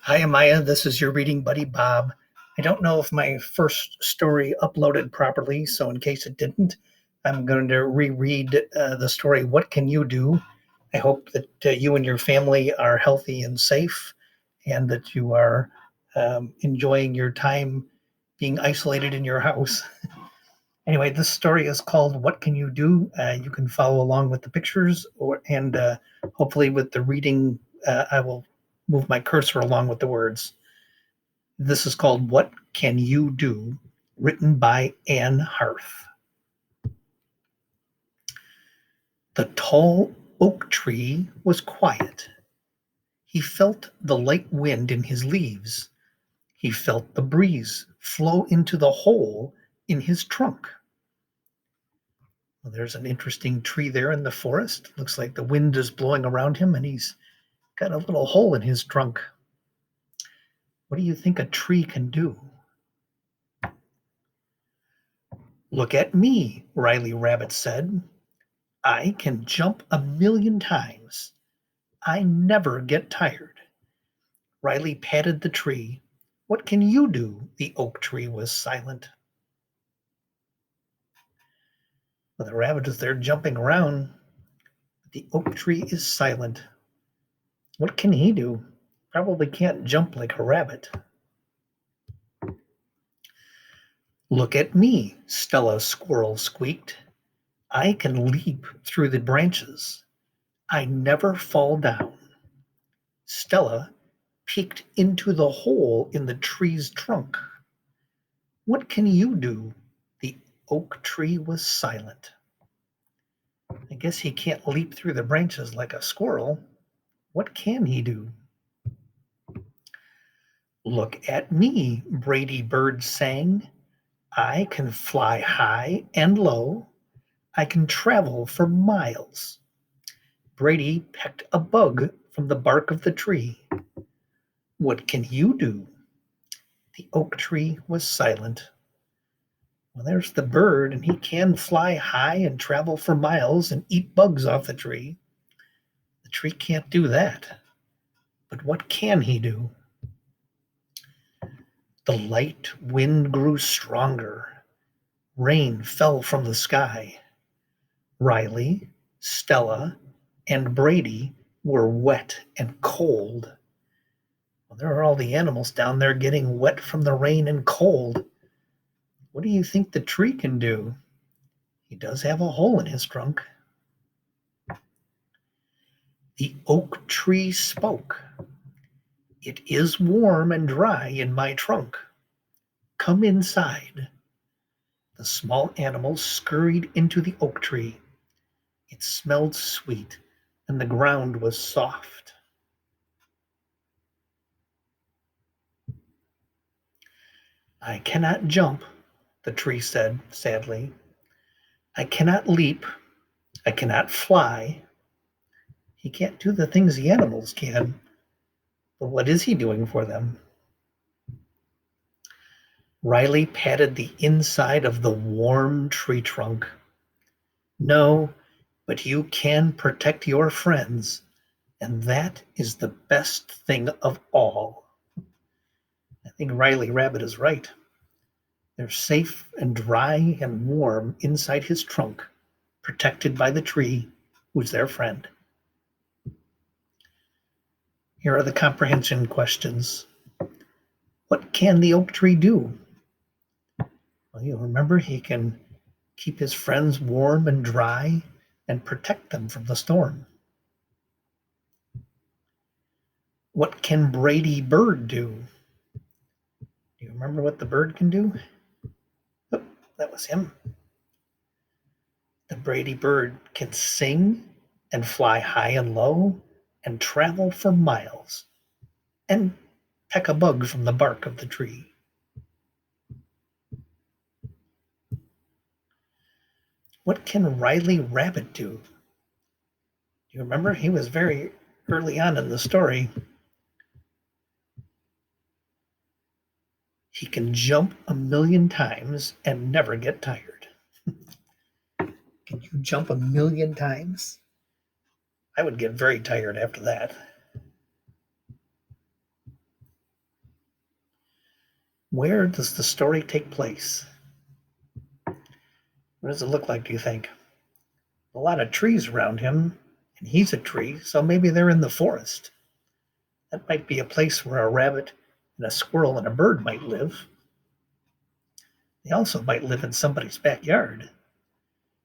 Hi, Amiyah. This is your reading buddy, Bob. I don't know if my first story uploaded properly, so in case it didn't, I'm going to reread the story, What Can You Do? I hope that you and your family are healthy and safe and that you are enjoying your time being isolated in your house. Anyway, this story is called What Can You Do? You can follow along with the pictures and hopefully with the reading, I will move my cursor along with the words. This is called What Can You Do? Written by Anne Harth. The tall oak tree was quiet. He felt the light wind in his leaves. He felt the breeze flow into the hole in his trunk. Well, there's an interesting tree there in the forest. Looks like the wind is blowing around him and he's got a little hole in his trunk. What do you think a tree can do? Look at me, Riley Rabbit said. I can jump 1,000,000 times. I never get tired. Riley patted the tree. What can you do? The oak tree was silent. Well, the rabbit is there jumping around. The oak tree is silent. What can he do? Probably can't jump like a rabbit. Look at me, Stella Squirrel squeaked. I can leap through the branches. I never fall down. Stella peeked into the hole in the tree's trunk. What can you do? The oak tree was silent. I guess he can't leap through the branches like a squirrel. What can he do? Look at me, Brady Bird sang. I can fly high and low. I can travel for miles. Brady pecked a bug from the bark of the tree. What can you do? The oak tree was silent. Well, there's the bird, and he can fly high and travel for miles and eat bugs off the tree. The tree can't do that. But what can he do? The light wind grew stronger. Rain fell from the sky. Riley, Stella, and Brady were wet and cold. Well, there are all the animals down there getting wet from the rain and cold. What do you think the tree can do? He does have a hole in his trunk. The oak tree spoke. It is warm and dry in my trunk. Come inside. The small animals scurried into the oak tree. It smelled sweet, and the ground was soft. I cannot jump, the tree said sadly. I cannot leap. I cannot fly. He can't do the things the animals can. But what is he doing for them? Riley patted the inside of the warm tree trunk. No, but you can protect your friends, and that is the best thing of all. I think Riley Rabbit is right. They're safe and dry and warm inside his trunk, protected by the tree who's their friend. Here are the comprehension questions. What can the oak tree do? Well, you remember he can keep his friends warm and dry and protect them from the storm. What can Brady Bird do? Do you remember what the bird can do? Oh, that was him. The Brady Bird can sing and fly high and low and travel for miles and peck a bug from the bark of the tree. What can Riley Rabbit do? Do you remember? He was very early on in the story. He can jump 1,000,000 times and never get tired. Can you jump 1,000,000 times? I would get very tired after that. Where does the story take place? What does it look like, do you think? A lot of trees around him, and he's a tree, so maybe they're in the forest. That might be a place where a rabbit and a squirrel and a bird might live. They also might live in somebody's backyard,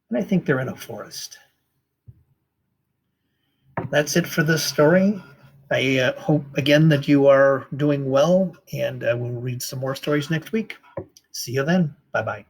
and I think they're in a forest. That's it for this story. I hope again that you are doing well, and I will read some more stories next week. See you then. Bye-bye.